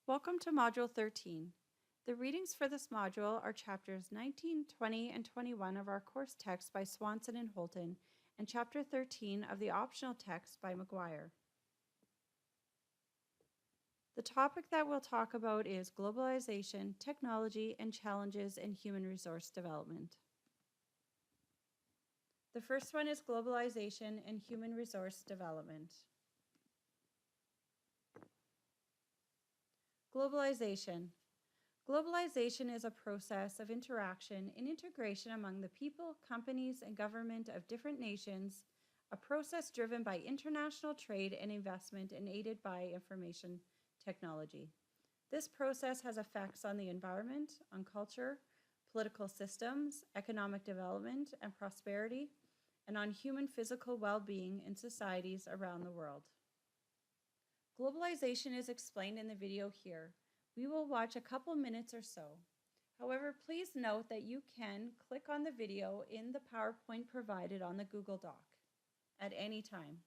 Welcome to Module 13. The readings for this module are Chapters 19, 20, and 21 of our course text by Swanson and Holton, and Chapter 13 of the optional text by McGuire. The topic that we'll talk about is globalization, technology, and challenges in human resource development. The first one is globalization and human resource development. Globalization. Globalization is a process of interaction and integration among the people, companies, and government of different nations, a process driven by international trade and investment and aided by information technology. This process has effects on the environment, on culture, political systems, economic development and prosperity, and on human physical well-being in societies around the world. Globalization is explained in the video here. We will watch a couple minutes or so. However, please note that you can click on the video in the PowerPoint provided on the Google Doc at any time.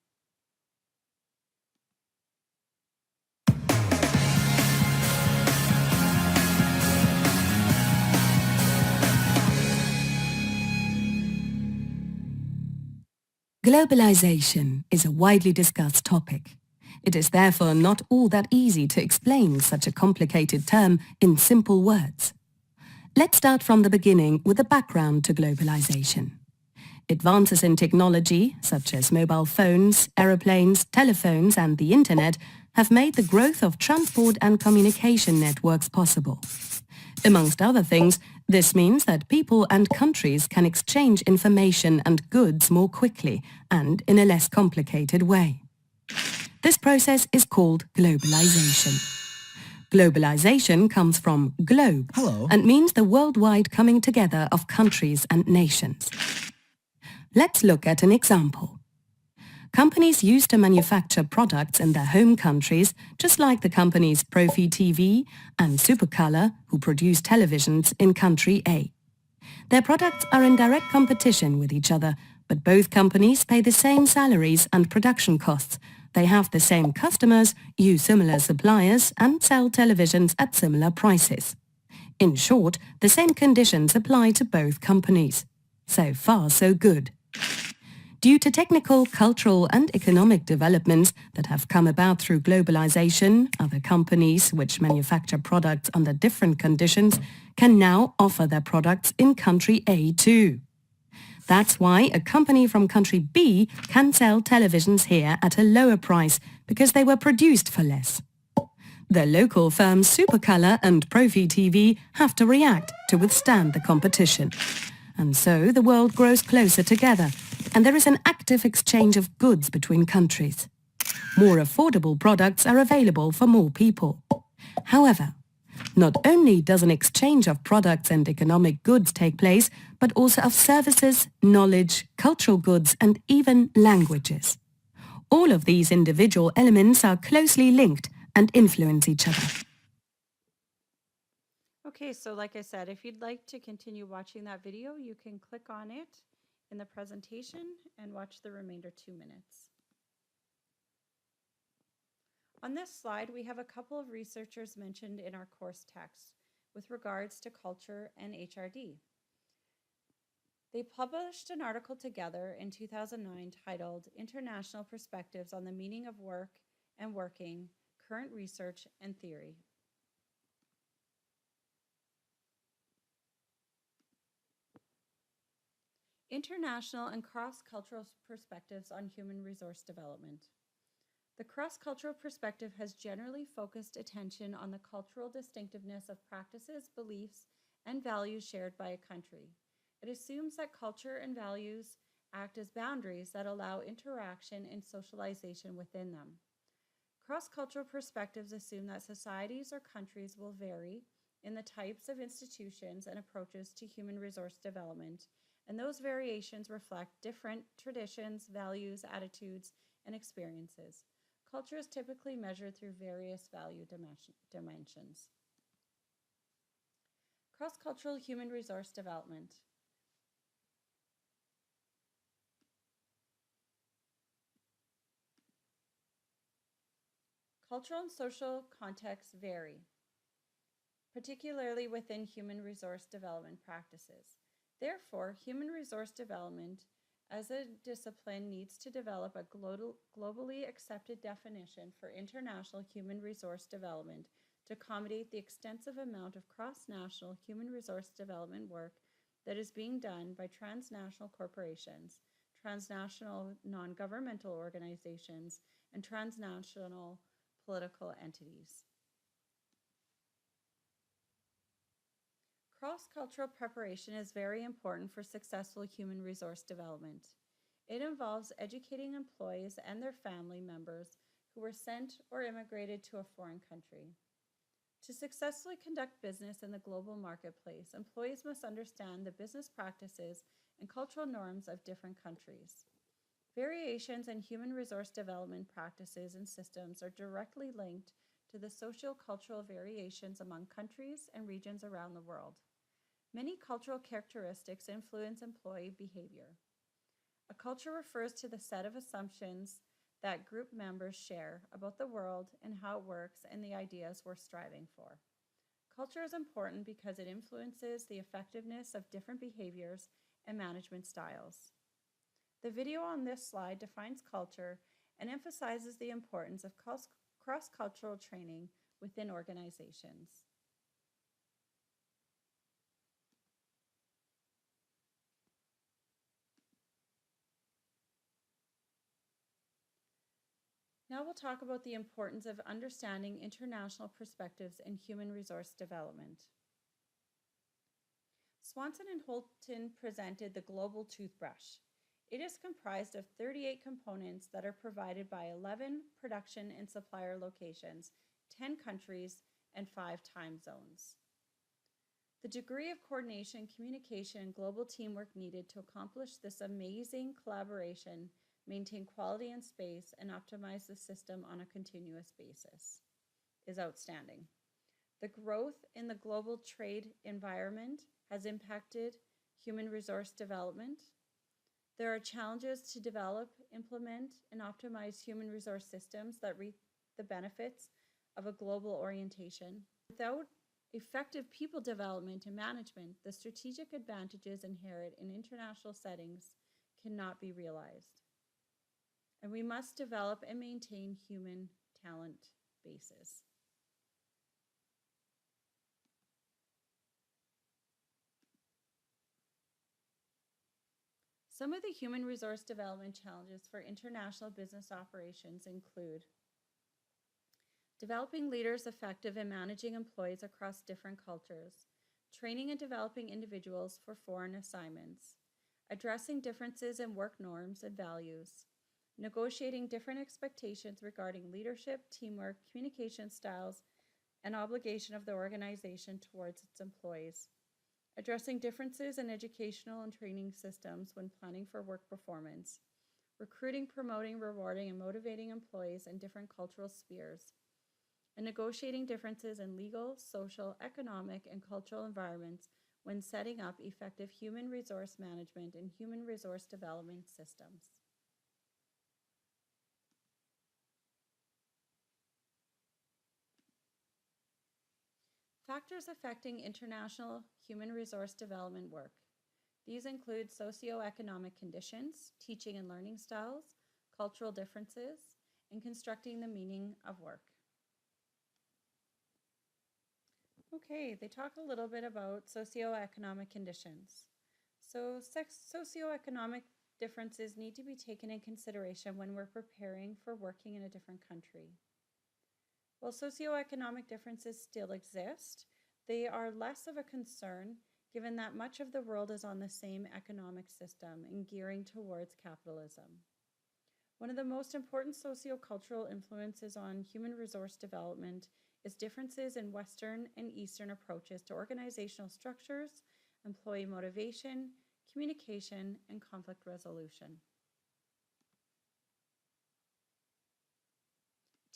Globalization is a widely discussed topic. It is therefore not all that easy to explain such a complicated term in simple words. Let's start from the beginning with the background to globalization. Advances in technology, such as mobile phones, aeroplanes, telephones and the internet, have made the growth of transport and communication networks possible. Amongst other things, this means that people and countries can exchange information and goods more quickly and in a less complicated way. This process is called globalization. Globalization comes from globe and means the worldwide coming together of countries and nations. Let's look at an example. Companies used to manufacture products in their home countries, just like the companies Profi TV and Supercolor, who produce televisions in country A. Their products are in direct competition with each other, but both companies pay the same salaries and production costs. They have the same customers, use similar suppliers, and sell televisions at similar prices. In short, the same conditions apply to both companies. So far, so good. Due to technical, cultural and economic developments that have come about through globalization, other companies which manufacture products under different conditions can now offer their products in country A too. That's why a company from country B can sell televisions here at a lower price because they were produced for less. The local firms Supercolor and Profi TV have to react to withstand the competition. And so the world grows closer together, and there is an active exchange of goods between countries. More affordable products are available for more people. However, not only does an exchange of products and economic goods take place, but also of services, knowledge, cultural goods, and even languages. All of these individual elements are closely linked and influence each other. Okay, so like I said, if you'd like to continue watching that video, you can click on it in the presentation and watch the remainder 2 minutes. On this slide, we have a couple of researchers mentioned in our course text with regards to culture and HRD. They published an article together in 2009 titled International Perspectives on the Meaning of Work and Working, Current Research and Theory. International and cross-cultural perspectives on human resource development. The cross-cultural perspective has generally focused attention on the cultural distinctiveness of practices, beliefs, and values shared by a country. It assumes that culture and values act as boundaries that allow interaction and socialization within them. Cross-cultural perspectives assume that societies or countries will vary in the types of institutions and approaches to human resource development, and those variations reflect different traditions, values, attitudes, and experiences. Culture is typically measured through various value dimensions. Cross-cultural human resource development. Cultural and social contexts vary, particularly within human resource development practices. Therefore, human resource development as a discipline needs to develop a globally accepted definition for international human resource development to accommodate the extensive amount of cross-national human resource development work that is being done by transnational corporations, transnational non-governmental organizations, and transnational political entities. Cross-cultural preparation is very important for successful human resource development. It involves educating employees and their family members who were sent or immigrated to a foreign country. To successfully conduct business in the global marketplace, employees must understand the business practices and cultural norms of different countries. Variations in human resource development practices and systems are directly linked to the socio-cultural variations among countries and regions around the world. Many cultural characteristics influence employee behavior. A culture refers to the set of assumptions that group members share about the world and how it works and the ideas we're striving for. Culture is important because it influences the effectiveness of different behaviors and management styles. The video on this slide defines culture and emphasizes the importance of cross-cultural training within organizations. Now we'll talk about the importance of understanding international perspectives in human resource development. Swanson and Holton presented the global toothbrush. It is comprised of 38 components that are provided by 11 production and supplier locations, 10 countries, and 5 time zones. The degree of coordination, communication, and global teamwork needed to accomplish this amazing collaboration, maintain quality and space, and optimize the system on a continuous basis is outstanding. The growth in the global trade environment has impacted human resource development. There are challenges to develop, implement, and optimize human resource systems that reap the benefits of a global orientation. Without effective people development and management, the strategic advantages inherent in international settings cannot be realized. And we must develop and maintain human talent bases. Some of the human resource development challenges for international business operations include developing leaders effective in managing employees across different cultures, training and developing individuals for foreign assignments, addressing differences in work norms and values, negotiating different expectations regarding leadership, teamwork, communication styles, and obligation of the organization towards its employees, addressing differences in educational and training systems when planning for work performance, recruiting, promoting, rewarding, and motivating employees in different cultural spheres, and negotiating differences in legal, social, economic, and cultural environments when setting up effective human resource management and human resource development systems. Factors affecting international human resource development work. These include socioeconomic conditions, teaching and learning styles, cultural differences, and constructing the meaning of work. Okay, they talk a little bit about socioeconomic conditions. So socioeconomic differences need to be taken in consideration when we're preparing for working in a different country. While socioeconomic differences still exist, they are less of a concern given that much of the world is on the same economic system and gearing towards capitalism. One of the most important sociocultural influences on human resource development is differences in Western and Eastern approaches to organizational structures, employee motivation, communication, and conflict resolution.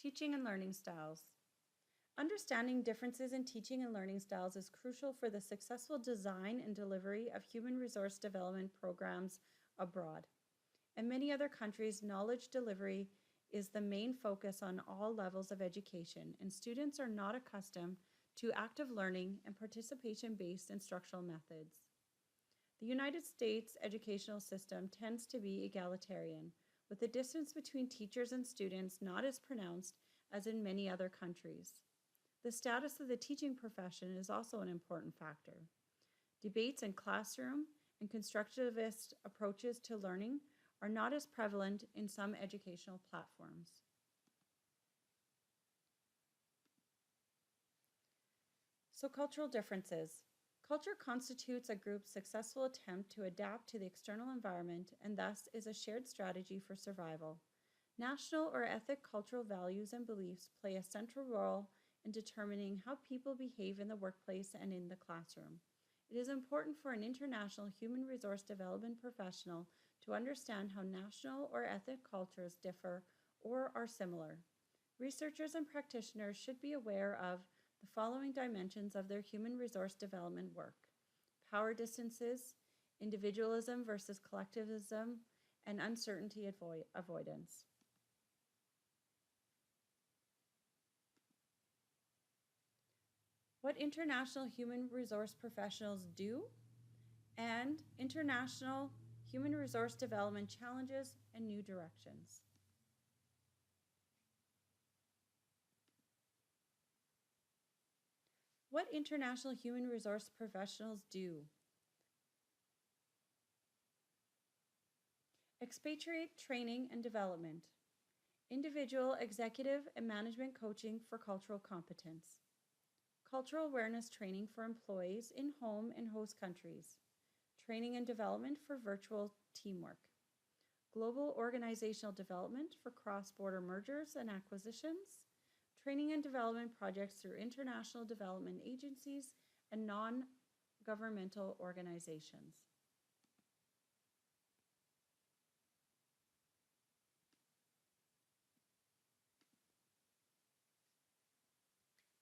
Teaching and learning styles. Understanding differences in teaching and learning styles is crucial for the successful design and delivery of human resource development programs abroad. In many other countries, knowledge delivery is the main focus on all levels of education, and students are not accustomed to active learning and participation-based instructional methods. The United States educational system tends to be egalitarian, with the distance between teachers and students not as pronounced as in many other countries. The status of the teaching profession is also an important factor. Debates in classroom and constructivist approaches to learning are not as prevalent in some educational platforms. So, cultural differences. Culture constitutes a group's successful attempt to adapt to the external environment and thus is a shared strategy for survival. National or ethnic cultural values and beliefs play a central role in determining how people behave in the workplace and in the classroom. It is important for an international human resource development professional to understand how national or ethnic cultures differ or are similar. Researchers and practitioners should be aware of the following dimensions of their human resource development work: power distances, individualism versus collectivism, and uncertainty avoidance. What international human resource professionals do, and international human resource development challenges and new directions. What international human resource professionals do? Expatriate training and development. Individual, executive, and management coaching for cultural competence. Cultural awareness training for employees in home and host countries. Training and development for virtual teamwork. Global organizational development for cross-border mergers and acquisitions. Training and development projects through international development agencies and non-governmental organizations.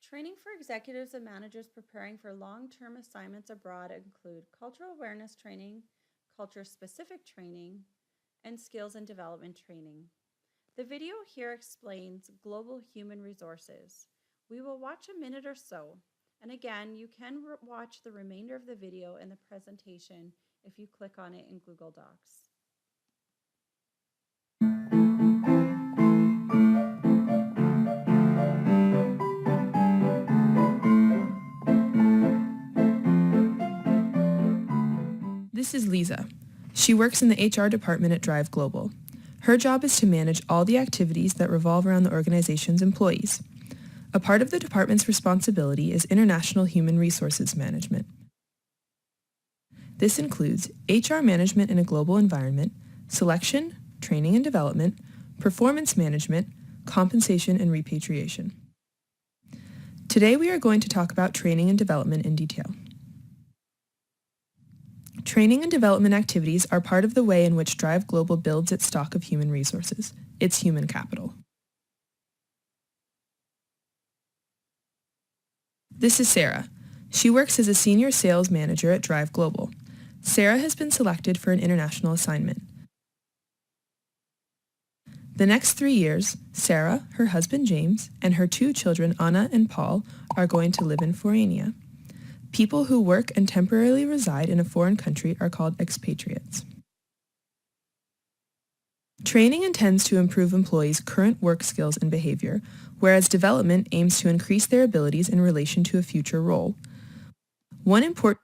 Training for executives and managers preparing for long-term assignments abroad include cultural awareness training, culture-specific training, and skills and development training. The video here explains global human resources. We will watch a minute or so, and again, you can watch the remainder of the video in the presentation if you click on it in Google Docs. This is Lisa. She works in the HR department at Drive Global. Her job is to manage all the activities that revolve around the organization's employees. A part of the department's responsibility is international human resources management. This includes HR management in a global environment, selection, training and development, performance management, compensation, and repatriation. Today we are going to talk about training and development in detail. Training and development activities are part of the way in which Drive Global builds its stock of human resources, its human capital. This is Sarah. She works as a senior sales manager at Drive Global. Sarah has been selected for an international assignment. The next 3 years, Sarah, her husband James, and her 2 children Anna and Paul are going to live in Forania. People who work and temporarily reside in a foreign country are called expatriates. Training intends to improve employees' current work skills and behavior, whereas development aims to increase their abilities in relation to a future role. One important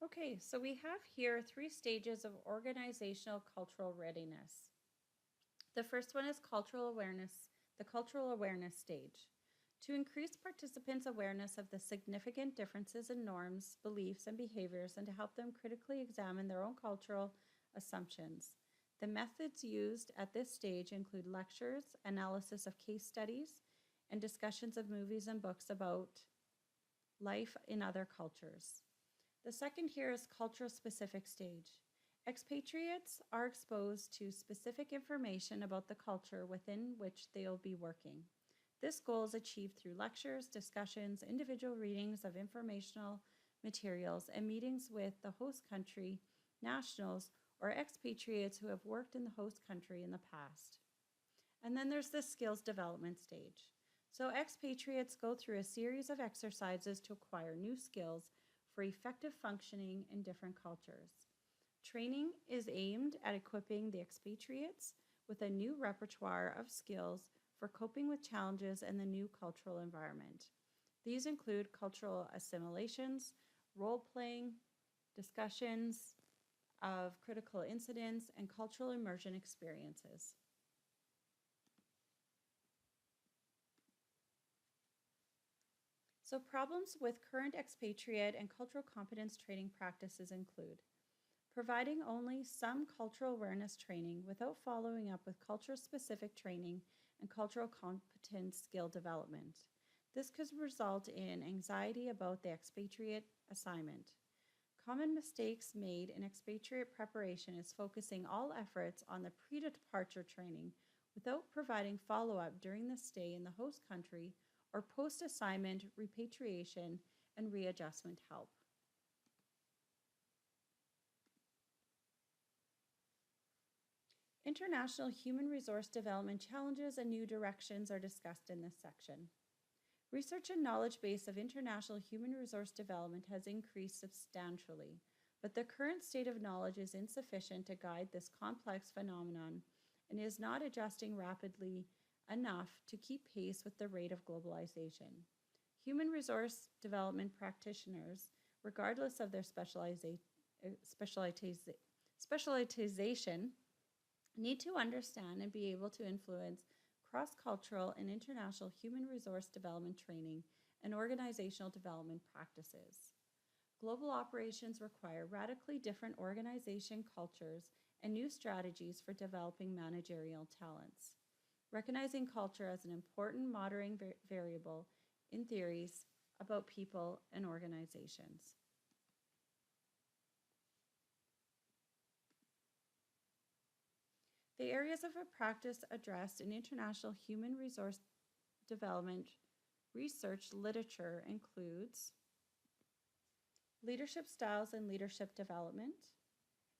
Okay, so we have here 3 stages of organizational cultural readiness. The first one is cultural awareness, the cultural awareness stage. To increase participants' awareness of the significant differences in norms, beliefs, and behaviors, and to help them critically examine their own cultural assumptions. The methods used at this stage include lectures, analysis of case studies, and discussions of movies and books about life in other cultures. The second here is cultural-specific stage. Expatriates are exposed to specific information about the culture within which they will be working. This goal is achieved through lectures, discussions, individual readings of informational materials, and meetings with the host country nationals or expatriates who have worked in the host country in the past. And then there's the skills development stage. So expatriates go through a series of exercises to acquire new skills for effective functioning in different cultures. Training is aimed at equipping the expatriates with a new repertoire of skills for coping with challenges in the new cultural environment. These include cultural assimilations, role-playing, discussions of critical incidents, and cultural immersion experiences. So problems with current expatriate and cultural competence training practices include providing only some cultural awareness training without following up with culture-specific training and cultural competence skill development. This could result in anxiety about the expatriate assignment. Common mistakes made in expatriate preparation is focusing all efforts on the pre-departure training without providing follow-up during the stay in the host country or post-assignment repatriation and readjustment help. International human resource development challenges and new directions are discussed in this section. Research and knowledge base of international human resource development has increased substantially, but the current state of knowledge is insufficient to guide this complex phenomenon and is not adjusting rapidly enough to keep pace with the rate of globalization. Human resource development practitioners, regardless of their specialization, need to understand and be able to influence cross-cultural and international human resource development training and organizational development practices. Global operations require radically different organization cultures and new strategies for developing managerial talents. Recognizing culture as an important moderating variable in theories about people and organizations. The areas of a practice addressed in international human resource development research literature includes leadership styles and leadership development,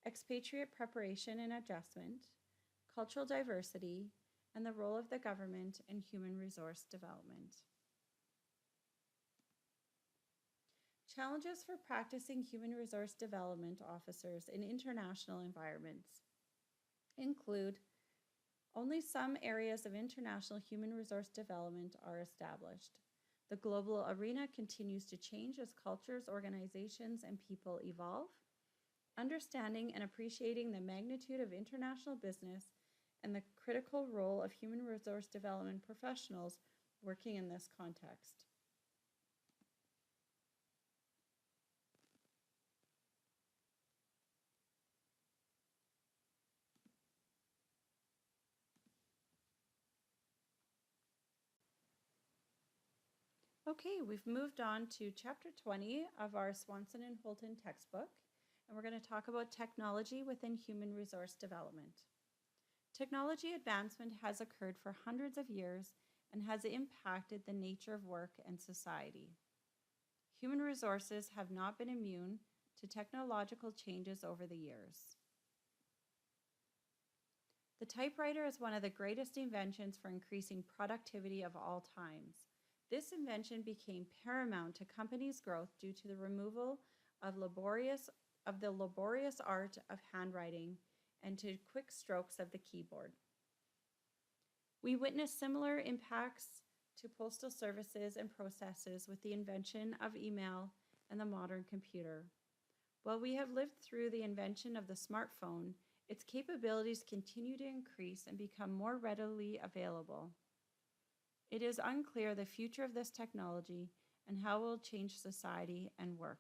expatriate preparation and adjustment, cultural diversity, and the role of the government in human resource development. Challenges for practicing human resource development officers in international environments include only some areas of international human resource development are established. The global arena continues to change as cultures, organizations, and people evolve. Understanding and appreciating the magnitude of international business and the critical role of human resource development professionals working in this context. Okay, we've moved on to Chapter 20 of our Swanson and Holton textbook, and we're going to talk about technology within human resource development. Technology advancement has occurred for hundreds of years and has impacted the nature of work and society. Human resources have not been immune to technological changes over the years. The typewriter is one of the greatest inventions for increasing productivity of all times. This invention became paramount to companies' growth due to the removal of the laborious art of handwriting and to quick strokes of the keyboard. We witnessed similar impacts to postal services and processes with the invention of email and the modern computer. While we have lived through the invention of the smartphone, its capabilities continue to increase and become more readily available. It is unclear the future of this technology and how it will change society and work.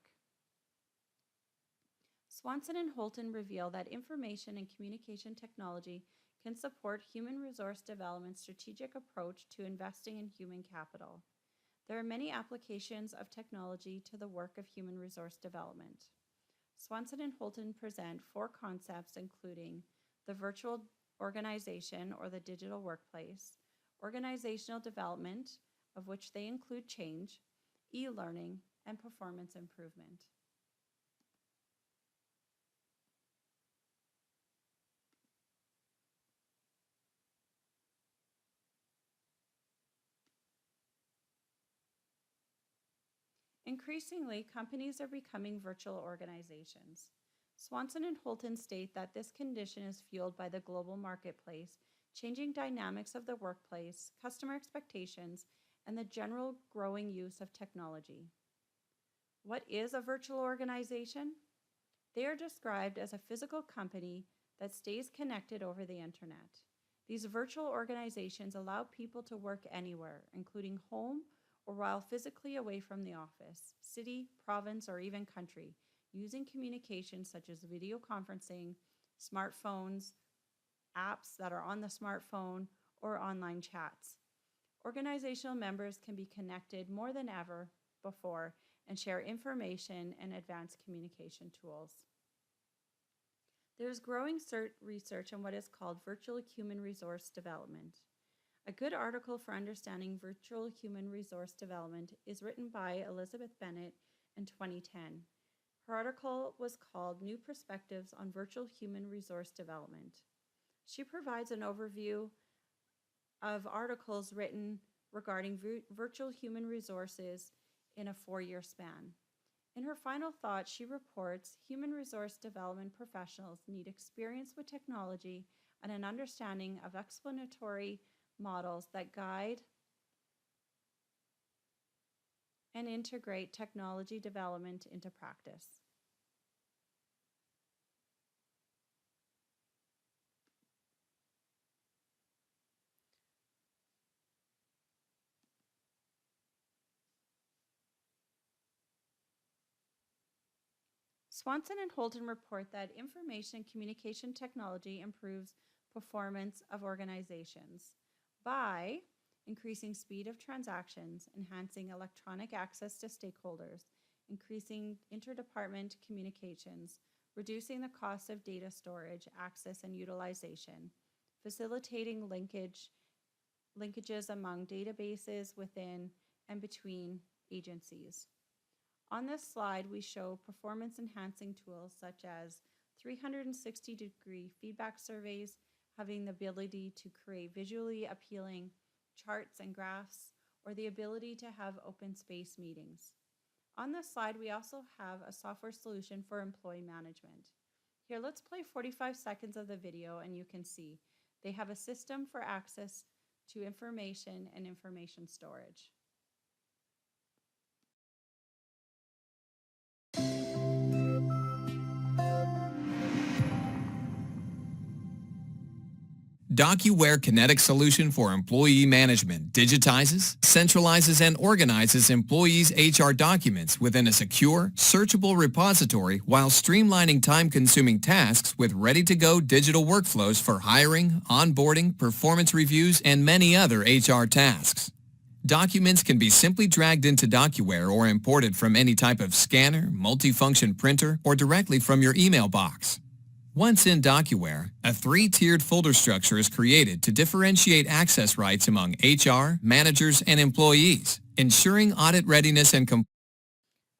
Swanson and Holton reveal that information and communication technology can support human resource development's strategic approach to investing in human capital. There are many applications of technology to the work of human resource development. Swanson and Holton present 4 concepts including the virtual organization or the digital workplace, organizational development, of which they include change, e-learning, and performance improvement. Increasingly, companies are becoming virtual organizations. Swanson and Holton state that this condition is fueled by the global marketplace, changing dynamics of the workplace, customer expectations, and the general growing use of technology. What is a virtual organization? They are described as a physical company that stays connected over the internet. These virtual organizations allow people to work anywhere, including home or while physically away from the office, city, province, or even country, using communications such as video conferencing, smartphones, apps that are on the smartphone, or online chats. Organizational members can be connected more than ever before and share information and advanced communication tools. There is growing research on what is called virtual human resource development. A good article for understanding virtual human resource development is written by Elizabeth Bennett in 2010. Her article was called New Perspectives on Virtual Human Resource Development. She provides an overview of articles written regarding virtual human resources in a 4-year span. In her final thought, she reports human resource development professionals need experience with technology and an understanding of explanatory models that guide and integrate technology development into practice. Swanson and Holton report that information and communication technology improves performance of organizations by increasing speed of transactions, enhancing electronic access to stakeholders, increasing interdepartment communications, reducing the cost of data storage, access, and utilization, facilitating linkages among databases within and between agencies. On this slide, we show performance-enhancing tools such as 360-degree feedback surveys, having the ability to create visually appealing charts and graphs, or the ability to have open space meetings. On this slide, we also have a software solution for employee management. Here, let's play 45 seconds of the video and you can see they have a system for access to information and information storage. DocuWare Kinetic solution for employee management digitizes, centralizes, and organizes employees' HR documents within a secure, searchable repository while streamlining time-consuming tasks with ready-to-go digital workflows for hiring, onboarding, performance reviews, and many other HR tasks. Documents can be simply dragged into DocuWare or imported from any type of scanner, multifunction printer, or directly from your email box. Once in DocuWare, a 3-tiered folder structure is created to differentiate access rights among HR, managers, and employees, ensuring audit readiness and compliance.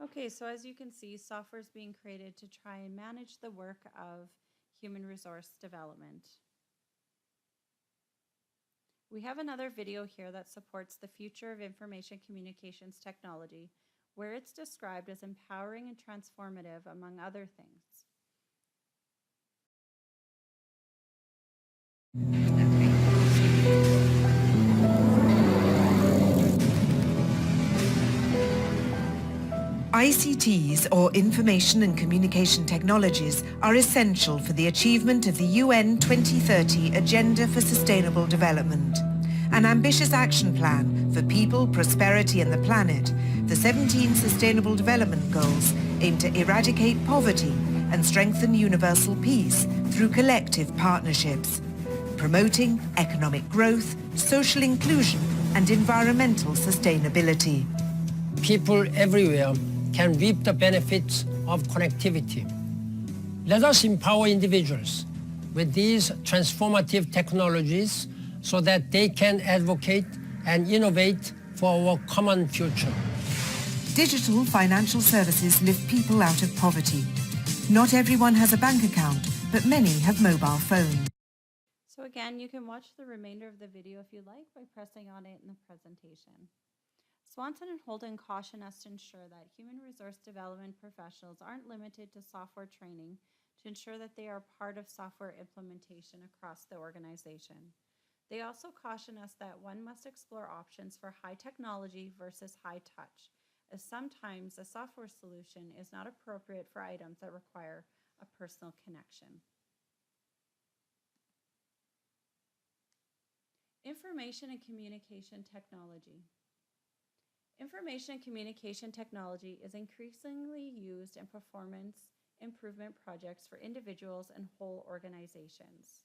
Okay, so as you can see, software is being created to try and manage the work of human resource development. We have another video here that supports the future of information communications technology, where it's described as empowering and transformative, among other things. ICTs, or Information and Communication Technologies, are essential for the achievement of the UN 2030 Agenda for Sustainable Development. An ambitious action plan for people, prosperity and the planet, the 17 Sustainable Development Goals aim to eradicate poverty and strengthen universal peace through collective partnerships, promoting economic growth, social inclusion and environmental sustainability. People everywhere can reap the benefits of connectivity. Let us empower individuals with these transformative technologies so that they can advocate and innovate for our common future. Digital financial services lift people out of poverty. Not everyone has a bank account, but many have mobile phones. So again, you can watch the remainder of the video if you like by pressing on it in the presentation. Swanson and Holden caution us to ensure that human resource development professionals aren't limited to software training to ensure that they are part of software implementation across the organization. They also caution us that one must explore options for high technology versus high touch, as sometimes a software solution is not appropriate for items that require a personal connection. Information and communication technology. Information and communication technology is increasingly used in performance improvement projects for individuals and whole organizations.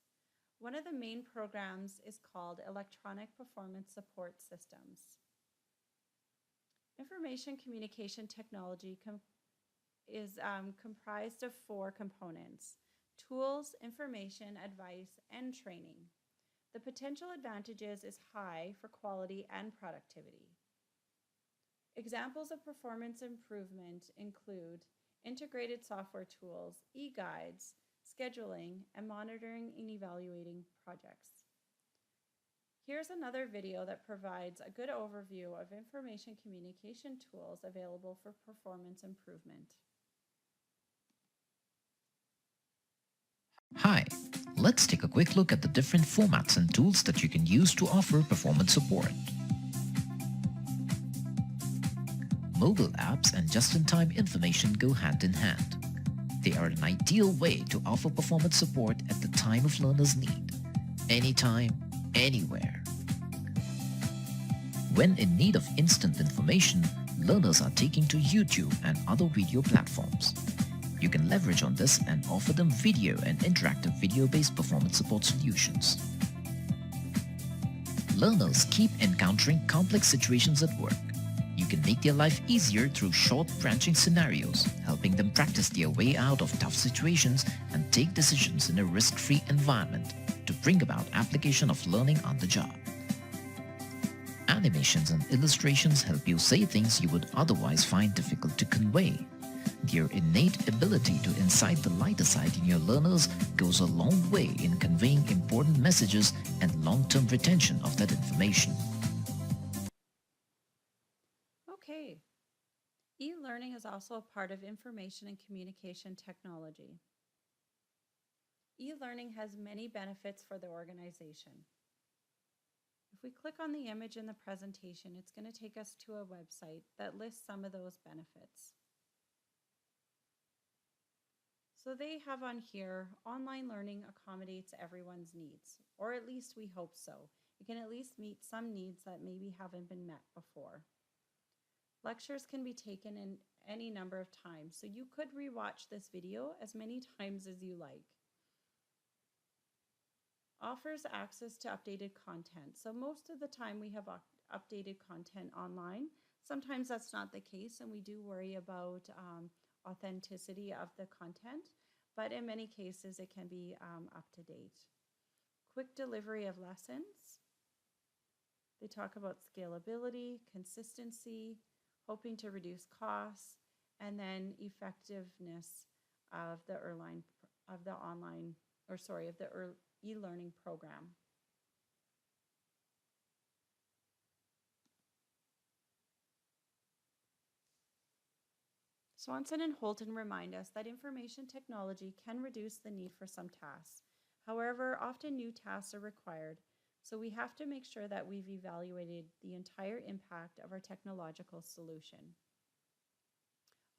One of the main programs is called Electronic Performance Support Systems. Information communication technology is comprised of 4 components: tools, information, advice, and training. The potential advantages is high for quality and productivity. Examples of performance improvement include integrated software tools, e-guides, scheduling, and monitoring and evaluating projects. Here's another video that provides a good overview of information communication tools available for performance improvement. Hi, let's take a quick look at the different formats and tools that you can use to offer performance support. Mobile apps and just-in-time information go hand in hand. They are an ideal way to offer performance support at the time of learners' need, anytime, anywhere. When in need of instant information, learners are taking to YouTube and other video platforms. You can leverage on this and offer them video and interactive video-based performance support solutions. Learners keep encountering complex situations at work. You can make their life easier through short branching scenarios, helping them practice their way out of tough situations and take decisions in a risk-free environment to bring about application of learning on the job. Animations and illustrations help you say things you would otherwise find difficult to convey. Their innate ability to incite the lighter side in your learners goes a long way in conveying important messages and long-term retention of that information. Okay. E-learning is also a part of information and communication technology. E-learning has many benefits for the organization. If we click on the image in the presentation, it's going to take us to a website that lists some of those benefits. So they have on here, online learning accommodates everyone's needs, or at least we hope so. It can at least meet some needs that maybe haven't been met before. Lectures can be taken in any number of times, so you could rewatch this video as many times as you like. Offers access to updated content. So most of the time we have updated content online. Sometimes that's not the case, and we do worry about authenticity of the content, but in many cases it can be up to date. Quick delivery of lessons. They talk about scalability, consistency, hoping to reduce costs, and then effectiveness of the e-learning program. Swanson and Holden remind us that information technology can reduce the need for some tasks. However, often new tasks are required, so we have to make sure that we've evaluated the entire impact of our technological solution.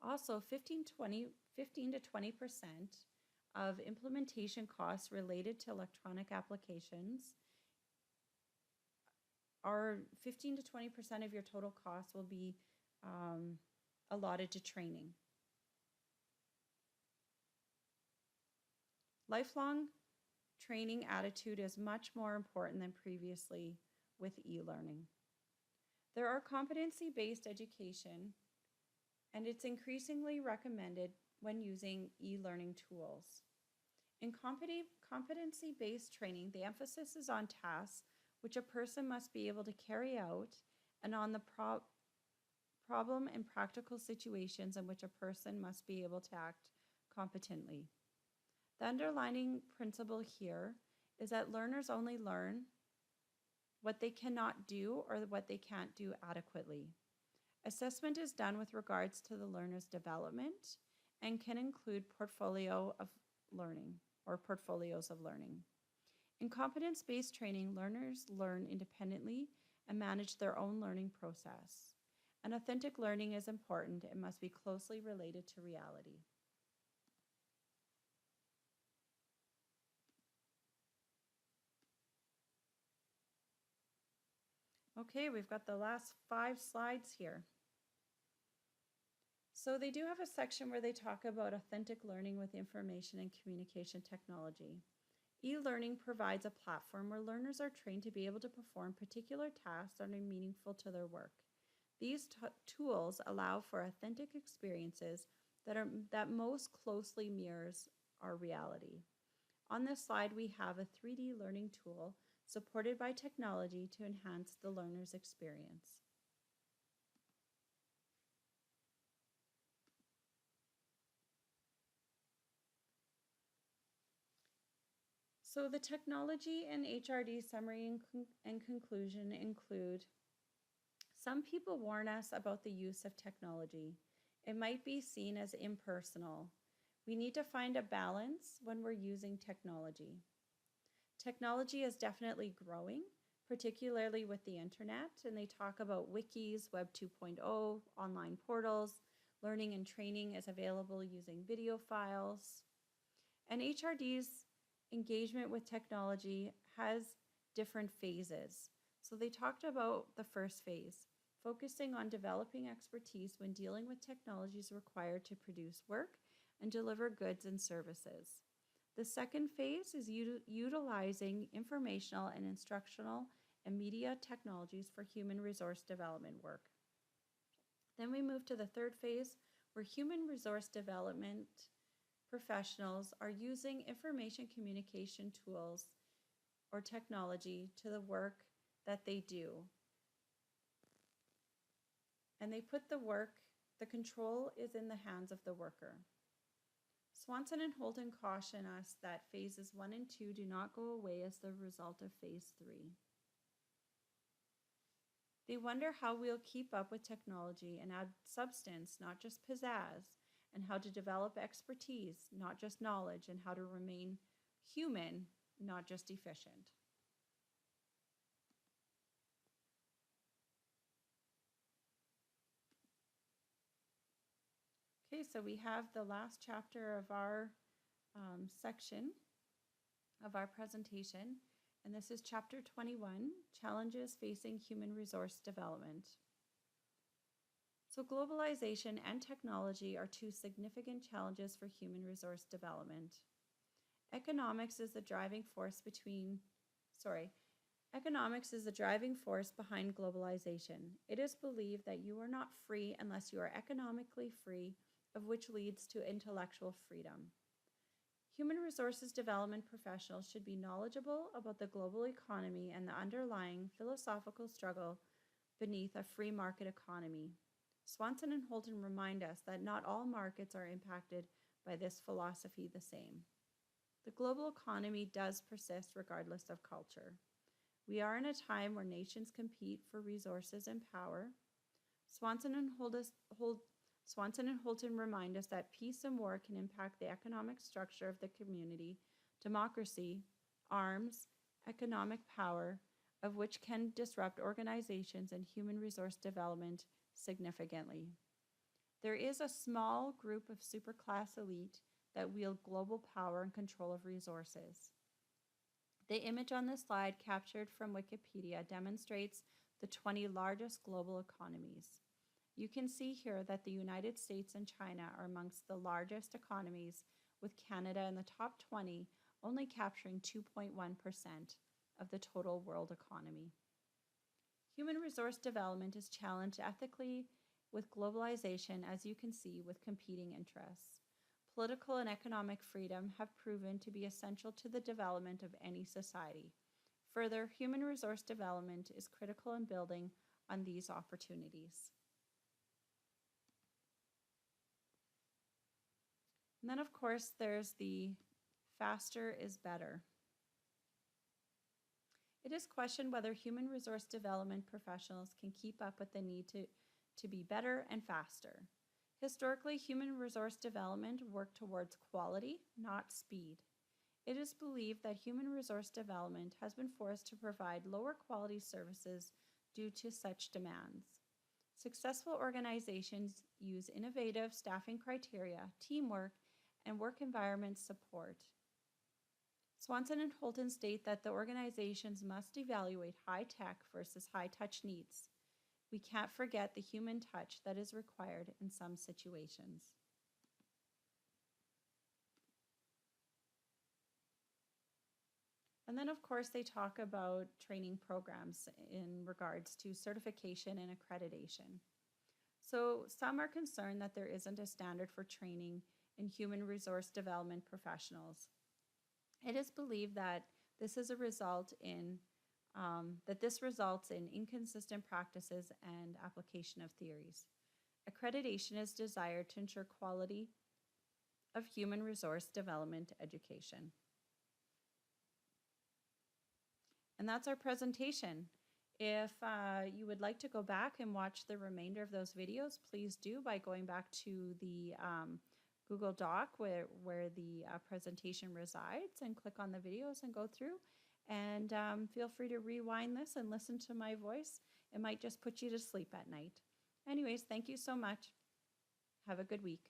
Also, 15 to 20% of implementation costs related to electronic applications are 15 to 20% of your total costs will be allotted to training. Lifelong training attitude is much more important than previously with e-learning. There are competency-based education, and it's increasingly recommended when using e-learning tools. In competency-based training, the emphasis is on tasks which a person must be able to carry out and on the problem and practical situations in which a person must be able to act competently. The underlying principle here is that learners only learn what they cannot do or what they can't do adequately. Assessment is done with regards to the learner's development and can include portfolio of learning or portfolios of learning. In competence-based training, learners learn independently and manage their own learning process. And authentic learning is important and must be closely related to reality. Okay, we've got the last 5 slides here. So they do have a section where they talk about authentic learning with information and communication technology. E-learning provides a platform where learners are trained to be able to perform particular tasks that are meaningful to their work. These tools allow for authentic experiences that most closely mirrors our reality. On this slide, we have a 3D learning tool supported by technology to enhance the learner's experience. So the technology and HRD summary and conclusion include: some people warn us about the use of technology. It might be seen as impersonal. We need to find a balance when we're using technology. Technology is definitely growing, particularly with the internet, and they talk about wikis, Web 2.0, online portals, learning and training is available using video files. And HRD's engagement with technology has different phases. So they talked about the first phase, focusing on developing expertise when dealing with technologies required to produce work and deliver goods and services. The second phase is utilizing informational and instructional and media technologies for human resource development work. Then we move to the third phase, where human resource development professionals are using information communication tools or technology to the work that they do. And they put the control is in the hands of the worker. Swanson and Holton caution us that phases 1 and 2 do not go away as the result of phase 3. They wonder how we'll keep up with technology and add substance, not just pizzazz, and how to develop expertise, not just knowledge, and how to remain human, not just efficient. Okay, so we have the last chapter of our section of our presentation, and this is chapter 21, Challenges Facing Human Resource Development. So globalization and technology are two significant challenges for human resource development. Economics is the driving force behind globalization. It is believed that you are not free unless you are economically free, of which leads to intellectual freedom. Human resources development professionals should be knowledgeable about the global economy and the underlying philosophical struggle beneath a free market economy. Swanson and Holton remind us that not all markets are impacted by this philosophy the same. The global economy does persist regardless of culture. We are in a time where nations compete for resources and power. Swanson and Holton remind us that peace and war can impact the economic structure of the community, democracy, arms, economic power, of which can disrupt organizations and human resource development significantly. There is a small group of superclass elite that wield global power and control of resources. The image on this slide, captured from Wikipedia, demonstrates the 20 largest global economies. You can see here that the United States and China are amongst the largest economies, with Canada in the top 20 only capturing 2.1% of the total world economy. Human resource development is challenged ethically with globalization, as you can see, with competing interests. Political and economic freedom have proven to be essential to the development of any society. Further, human resource development is critical in building on these opportunities. And then, of course, there's the faster is better. It is questioned whether human resource development professionals can keep up with the need to be better and faster. Historically, human resource development worked towards quality, not speed. It is believed that human resource development has been forced to provide lower quality services due to such demands. Successful organizations use innovative staffing criteria, teamwork, and work environment support. Swanson and Holton state that the organizations must evaluate high-tech versus high-touch needs. We can't forget the human touch that is required in some situations. And then, of course, they talk about training programs in regards to certification and accreditation. So some are concerned that there isn't a standard for training in human resource development professionals. It is believed that this results in inconsistent practices and application of theories. Accreditation is desired to ensure quality of human resource development education. And that's our presentation. If you would like to go back and watch the remainder of those videos, please do by going back to the Google Doc where the presentation resides and click on the videos and go through. And feel free to rewind this and listen to my voice. It might just put you to sleep at night. Anyways, thank you so much. Have a good week.